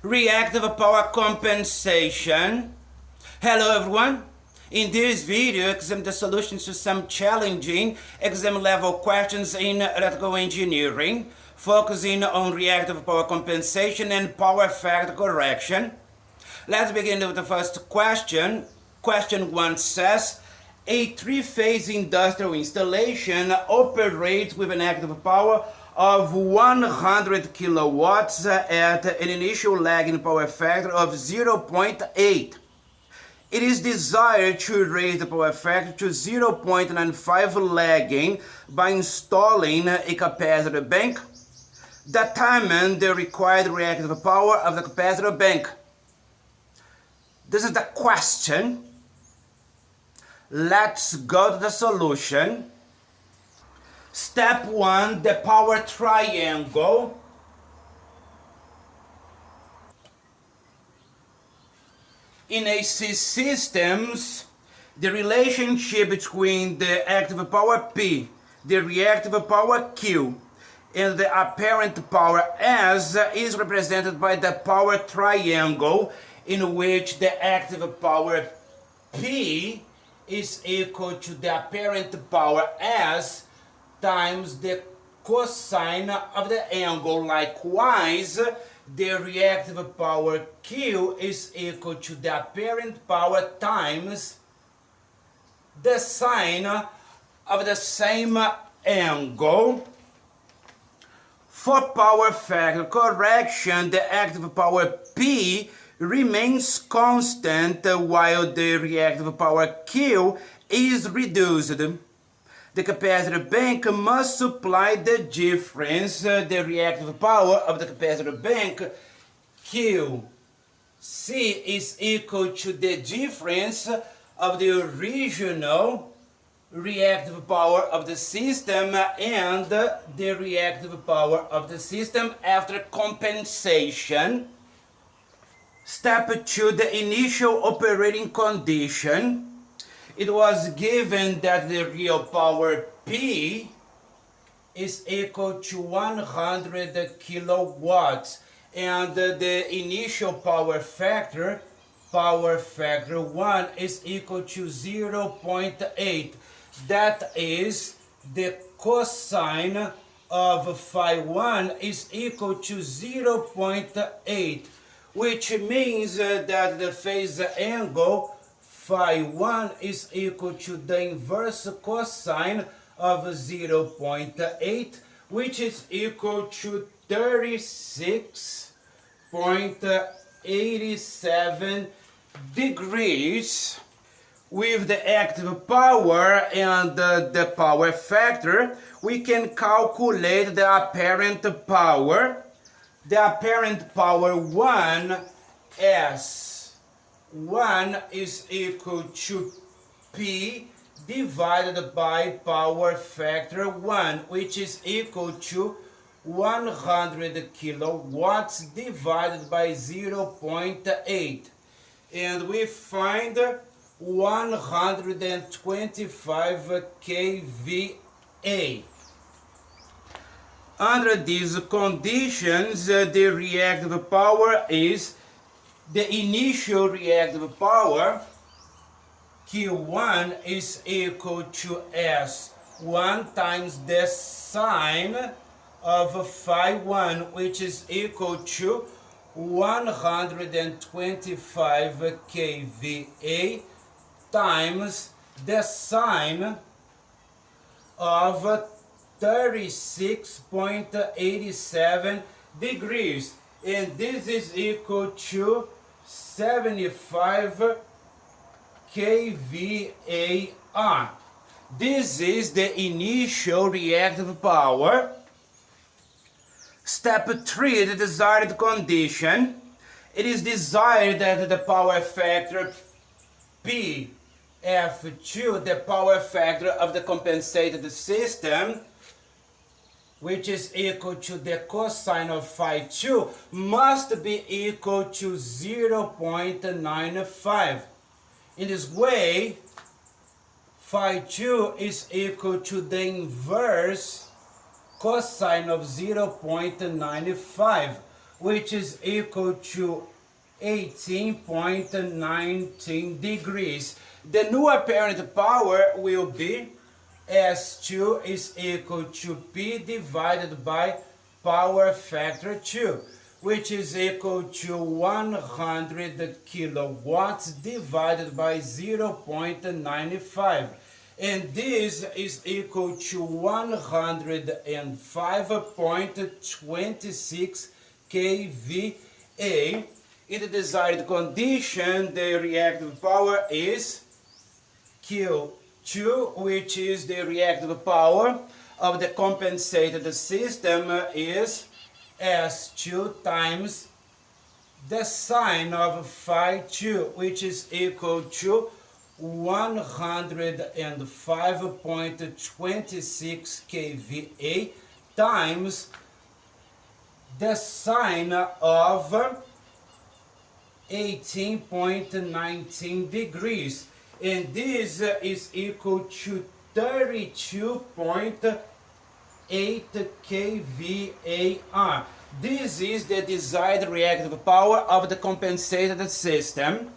Reactive power compensation. Hello everyone. In this video, examine the solutions to some challenging exam level questions in electrical engineering, focusing on reactive power compensation and power factor correction. Let's begin with the first question. Question 1 says, a three-phase industrial installation operates with an active power of 100 kilowatts at an initial lagging power factor of 0.8. It is desired to raise the power factor to 0.95 lagging by installing a capacitor bank. Determine the required reactive power of the capacitor bank. This is the question. Let's go to the solution. Step 1, the power triangle. In AC systems, the relationship between the active power P, the reactive power Q, and the apparent power S is represented by the power triangle, in which the active power P is equal to the apparent power S times the cosine of the angle. Likewise, the reactive power Q is equal to the apparent power times the sine of the same angle. For power factor correction, the active power P remains constant while the reactive power Q is reduced. The capacitor bank must supply the difference. The reactive power of the capacitor bank QC is equal to the difference of the original reactive power of the system and the reactive power of the system after compensation. Step 2, the initial operating condition. It was given that the real power P is equal to 100 kilowatts and the initial power factor 1 is equal to 0.8. That is, the cosine of phi 1 is equal to 0.8, which means that the phase angle phi 1 is equal to the inverse cosine of 0.8, which is equal to 36.87 degrees. With the active power and the power factor, we can calculate the apparent power. The apparent power 1 is equal to P divided by power factor 1, which is equal to 100 kilowatts divided by 0.8. And we find 125 kVA. Under these conditions, the reactive power is the initial reactive power Q1 is equal to S1 times the sine of phi 1, which is equal to 125 kVA times the sine of 36.87 degrees, and this is equal to 75 kVAR. This is the initial reactive power. Step 3, the desired condition. It is desired that the power factor PF2, the power factor of the compensated system, which is equal to the cosine of phi 2, must be equal to 0.95. In this way, phi 2 is equal to the inverse cosine of 0.95, which is equal to 18.19 degrees. The new apparent power will be S2 is equal to P divided by power factor 2, which is equal to 100 kilowatts divided by 0.95. And this is equal to 105.26 kVA. In the desired condition, the reactive power is Q2, which is the reactive power of the compensated system, is S2 times the sine of phi 2, which is equal to 105.26 kVA times the sine of 18.19 degrees, and this is equal to 32.8 kVAR. This is the desired reactive power of the compensated system.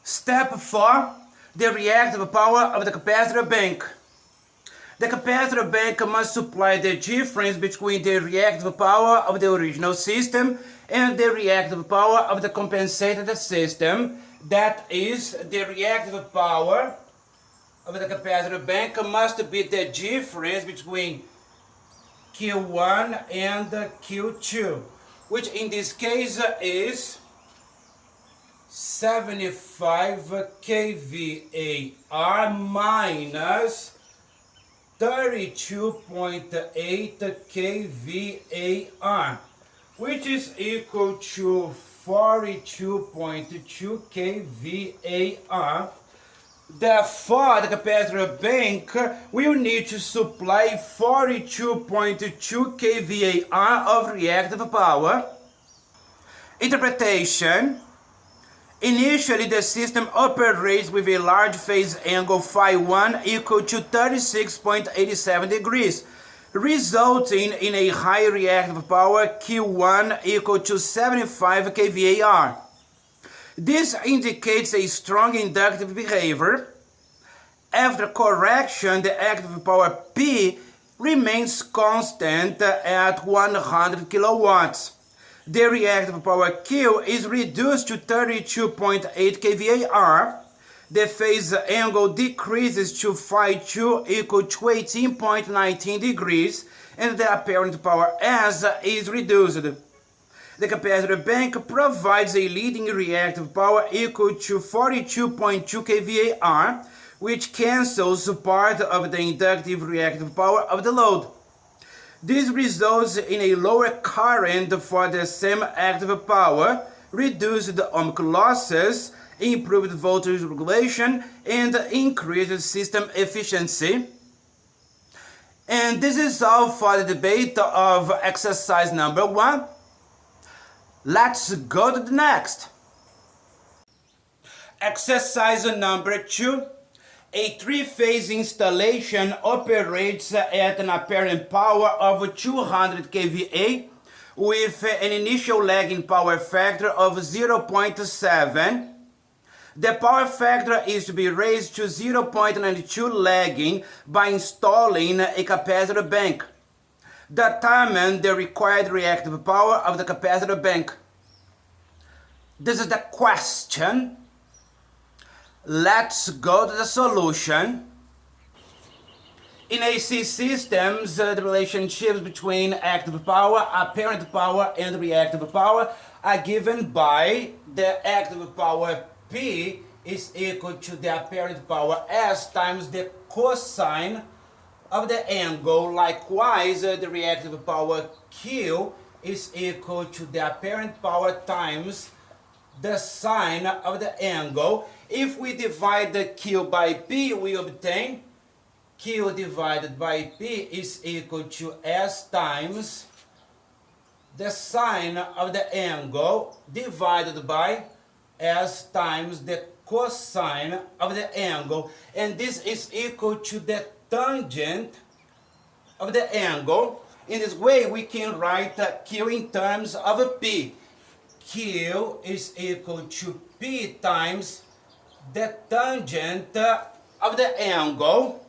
Step 4. The reactive power of the capacitor bank. The capacitor bank must supply the difference between the reactive power of the original system and the reactive power of the compensated system. That is, the reactive power of the capacitor bank must be the difference between Q1 and Q2, which in this case is 75 kVAR minus 32.8 kVAR, which is equal to 42.2 kVAR. Therefore, the capacitor bank will need to supply 42.2 kVAR of reactive power. Interpretation. Initially, the system operates with a large phase angle phi 1 equal to 36.87 degrees, resulting in a high reactive power Q1 equal to 75 kVAR. This indicates a strong inductive behavior. After correction, the active power P remains constant at 100 kilowatts. The reactive power Q is reduced to 32.8 kVAR. The phase angle decreases to phi 2 equal to 18.19 degrees, and the apparent power S is reduced. The capacitor bank provides a leading reactive power equal to 42.2 kVAR, which cancels part of the inductive reactive power of the load. This results in a lower current for the same active power, reduced ohmic losses, improved voltage regulation, and increased system efficiency. And this is all for the debate of exercise number 1. Let's go to the next. Exercise number 2. A three-phase installation operates at an apparent power of 200 kVA with an initial lagging power factor of 0.7. The power factor is to be raised to 0.92 lagging by installing a capacitor bank. Determine the required reactive power of the capacitor bank. This is the question. Let's go to the solution. In AC systems, the relationships between active power, apparent power, and reactive power are given by the active power P is equal to the apparent power S times the cosine of the angle. Likewise, the reactive power Q is equal to the apparent power times the sine of the angle. If we divide the Q by P, we obtain Q divided by P is equal to S times the sine of the angle divided by S times the cosine of the angle. And this is equal to the tangent of the angle. In this way, we can write Q in terms of P. Q is equal to P times the tangent of the angle.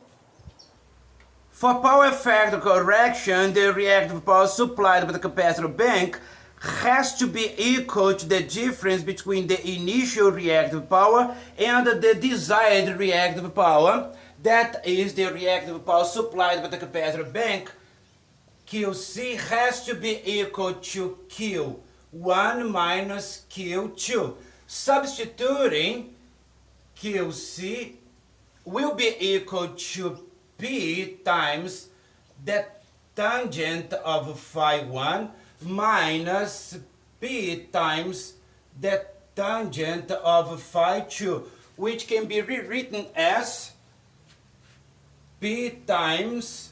For power factor correction, the reactive power supplied by the capacitor bank has to be equal to the difference between the initial reactive power and the desired reactive power. That is the reactive power supplied by the capacitor bank. QC has to be equal to Q1 minus Q2. Substituting, QC will be equal to P times the tangent of phi 1 minus P times the tangent of phi 2, which can be rewritten as P times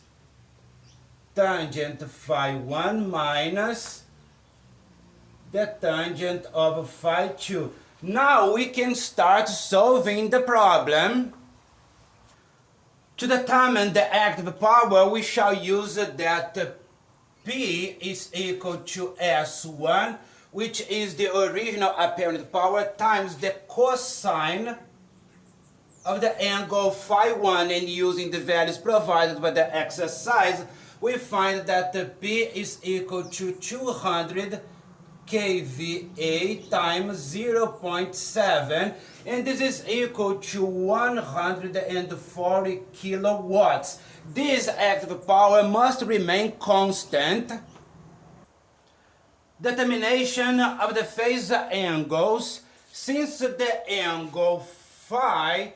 tangent phi 1 minus the tangent of phi 2. Now we can start solving the problem. To determine the active power, we shall use that P is equal to S1, which is the original apparent power, times the cosine of the angle phi 1, and using the values provided by the exercise, we find that the P is equal to 200 kVA times 0.7, and this is equal to 140 kilowatts. This active power must remain constant. Determination of the phase angles. Since the angle phi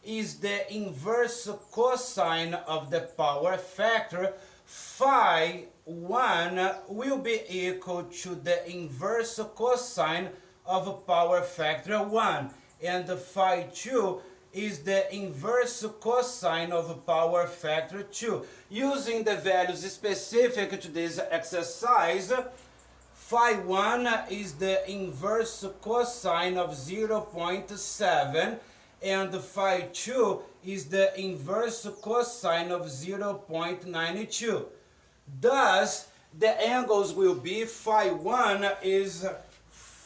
is the inverse cosine of the power factor, phi 1 will be equal to the inverse cosine of power factor 1, and phi 2 is the inverse cosine of power factor 2. Using the values specific to this exercise, phi 1 is the inverse cosine of 0.7, and phi 2 is the inverse cosine of 0.92. Thus, the angles will be phi 1 is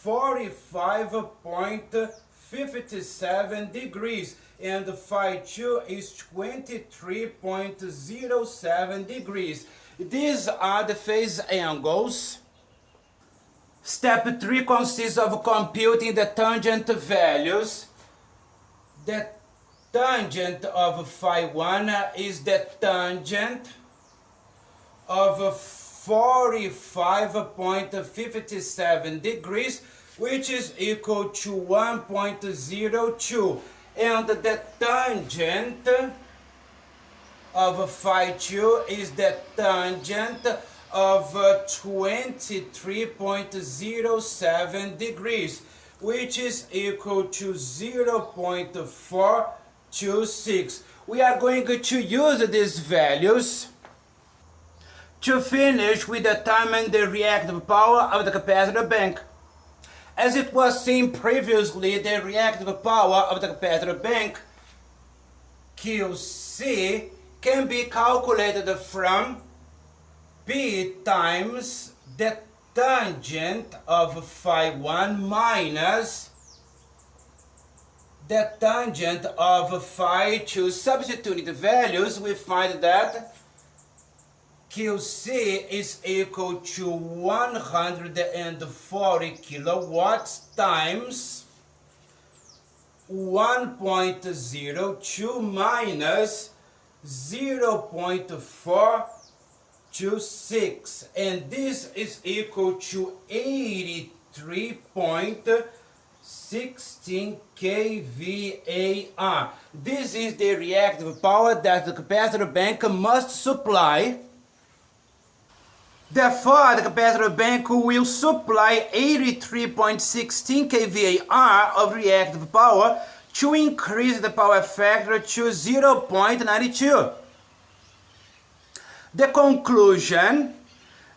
45.57 degrees and phi 2 is 23.07 degrees. These are the phase angles. Step 3 consists of computing the tangent values. The tangent of phi 1 is the tangent of 45.57 degrees, which is equal to 1.02, and the tangent of phi 2 is the tangent of 23.07 degrees, which is equal to 0.426. We are going to use these values. To finish, we determine the reactive power of the capacitor bank. As it was seen previously, the reactive power of the capacitor bank, QC, can be calculated from P times the tangent of phi 1 minus the tangent of phi 2. Substituting the values, we find that QC is equal to 140 kilowatts times 1.02 minus 0.426, and this is equal to 83.16 kVAR. This is the reactive power that the capacitor bank must supply. Therefore, the capacitor bank will supply 83.16 kVAR of reactive power to increase the power factor to 0.92. The conclusion: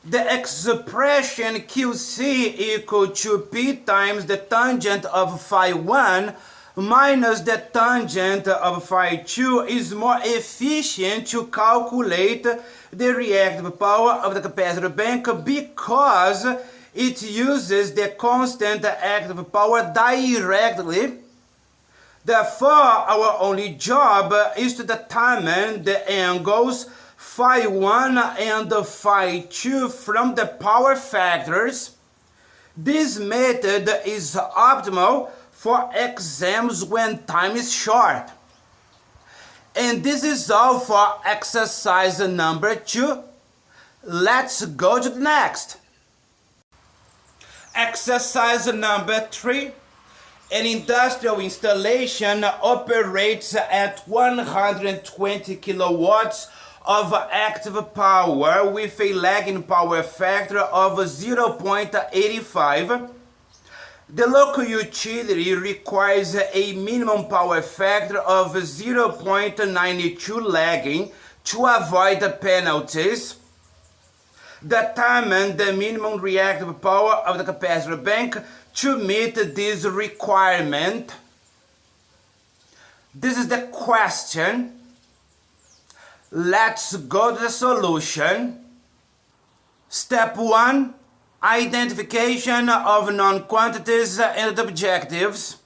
the expression QC equal to P times the tangent of phi 1 minus the tangent of phi 2 is more efficient to calculate the reactive power of the capacitor bank because it uses the constant active power directly. Therefore, our only job is to determine the angles phi 1 and phi 2 from the power factors. This method is optimal for exams when time is short. And this is all for exercise number 2. Let's go to the next. Exercise number 3. An industrial installation operates at 120 kilowatts of active power with a lagging power factor of 0.85. The local utility requires a minimum power factor of 0.92 lagging to avoid penalties. Determine the minimum reactive power of the capacitor bank to meet this requirement. This is the question. Let's go to the solution. Step 1. Identification of non-quantities and objectives.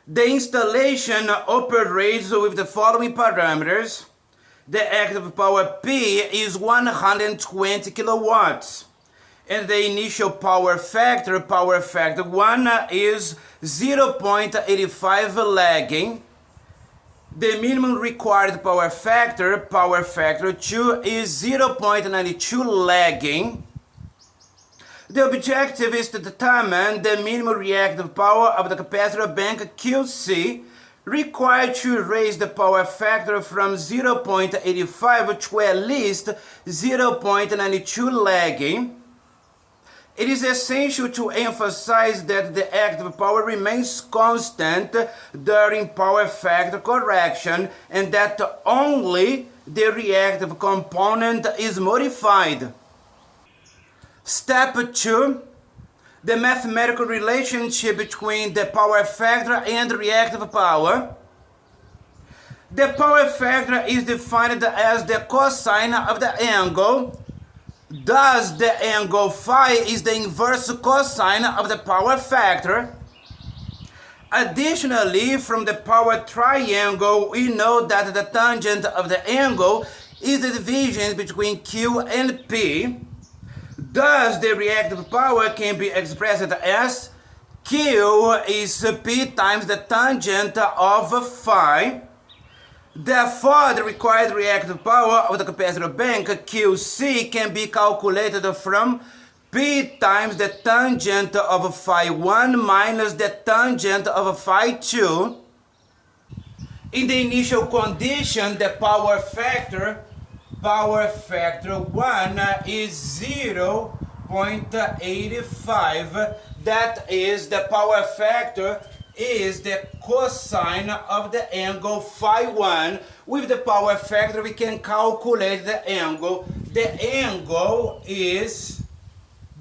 The installation operates with the following parameters. The active power P is 120 kilowatts. And the initial power factor 1, is 0.85 lagging. The minimum required power factor 2, is 0.92 lagging. The objective is to determine the minimum reactive power of the capacitor bank QC required to raise the power factor from 0.85 to at least 0.92 lagging. It is essential to emphasize that the active power remains constant during power factor correction and that only the reactive component is modified. Step 2. The mathematical relationship between the power factor and reactive power. The power factor is defined as the cosine of the angle. Thus, the angle phi is the inverse cosine of the power factor. Additionally, from the power triangle, we know that the tangent of the angle is the division between Q and P. Thus, the reactive power can be expressed as Q is P times the tangent of phi. Therefore, the required reactive power of the capacitor bank QC can be calculated from P times the tangent of phi 1 minus the tangent of phi 2. In the initial condition, the power factor 1 is 0.85. That is, the power factor is the cosine of the angle phi 1. With the power factor, we can calculate the angle. The angle is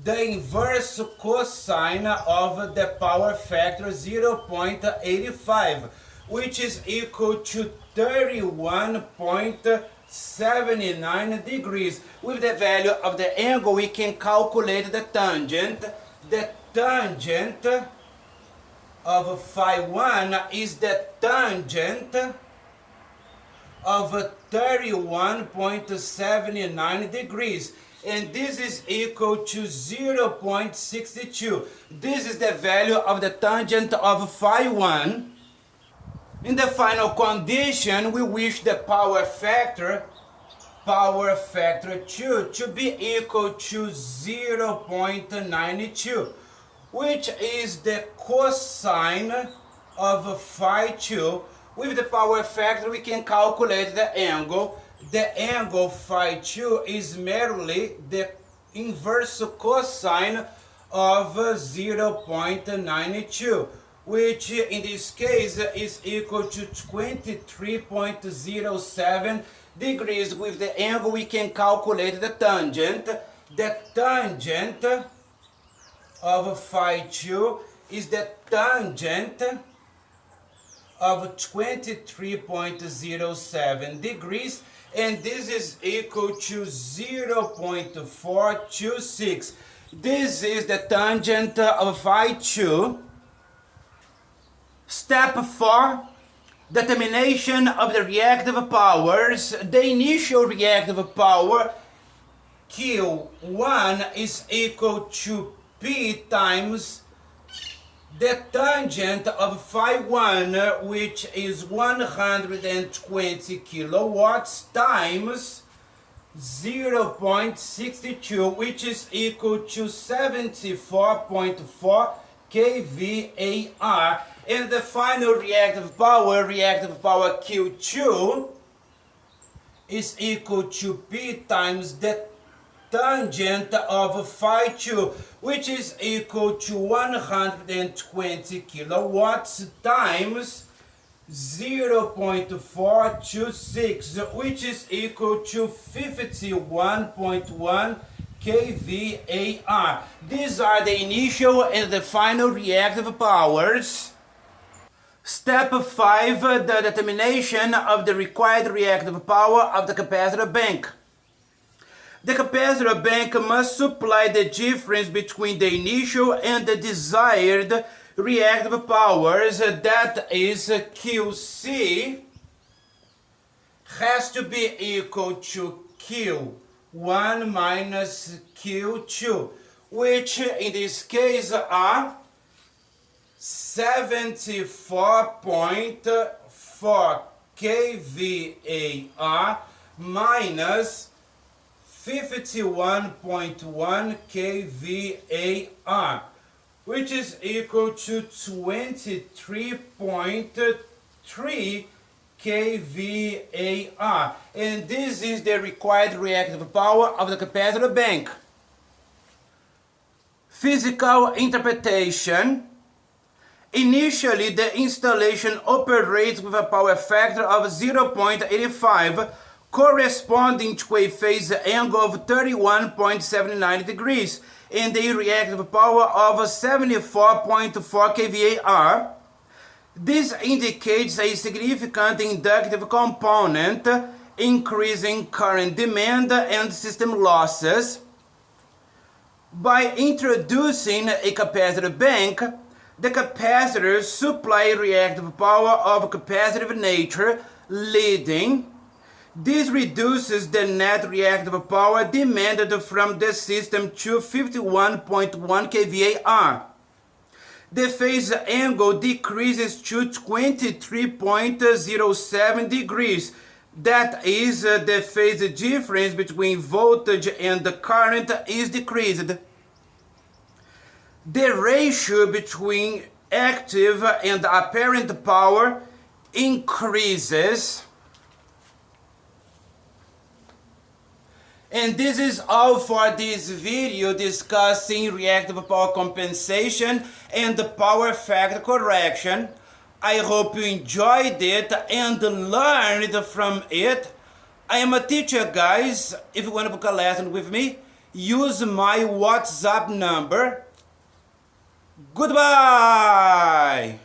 the inverse cosine of the power factor 0.85, which is equal to 31.79 degrees. With the value of the angle, we can calculate the tangent. The tangent of phi 1 is the tangent of 31.79 degrees. And this is equal to 0.62. This is the value of the tangent of phi 1. In the final condition, we wish the power factor 2 to be equal to 0.92, which is the cosine of phi 2. With the power factor, we can calculate the angle. The angle phi 2 is merely the inverse cosine of 0.92, which in this case is equal to 23.07 degrees. With the angle, we can calculate the tangent. The tangent of phi 2 is the tangent of 23.07 degrees, and this is equal to 0.426. This is the tangent of phi 2. Step 4. Determination of the reactive powers. The initial reactive power Q1 is equal to P times the tangent of phi 1, which is 120 kilowatts, times 0.62, which is equal to 74.4 kVAr. And the final reactive power Q2, is equal to P times the tangent of phi 2, which is equal to 120 kilowatts times 0.426, which is equal to 51.1 kVAr. These are the initial and the final reactive powers. Step 5. The determination of the required reactive power of the capacitor bank. The capacitor bank must supply the difference between the initial and the desired reactive powers, that is QC, has to be equal to Q1 minus Q2, which in this case are 74.4 kVAr minus 51.1 kVAr, which is equal to 23.3 kVAr. And this is the required reactive power of the capacitor bank. Physical interpretation. Initially, the installation operates with a power factor of 0.85, corresponding to a phase angle of 31.79 degrees, and a reactive power of 74.4 kVAr. This indicates a significant inductive component, increasing current demand and system losses. By introducing a capacitor bank, the capacitors supply reactive power of capacitive nature, leading. This reduces the net reactive power demanded from the system to 51.1 kVAr. The phase angle decreases to 23.07 degrees. That is, the phase difference between voltage and the current is decreased. The ratio between active and apparent power increases. And this is all for this video discussing reactive power compensation and the power factor correction. I hope you enjoyed it and learned from it. I am a teacher, guys. If you want to book a lesson with me, use my WhatsApp number. Goodbye!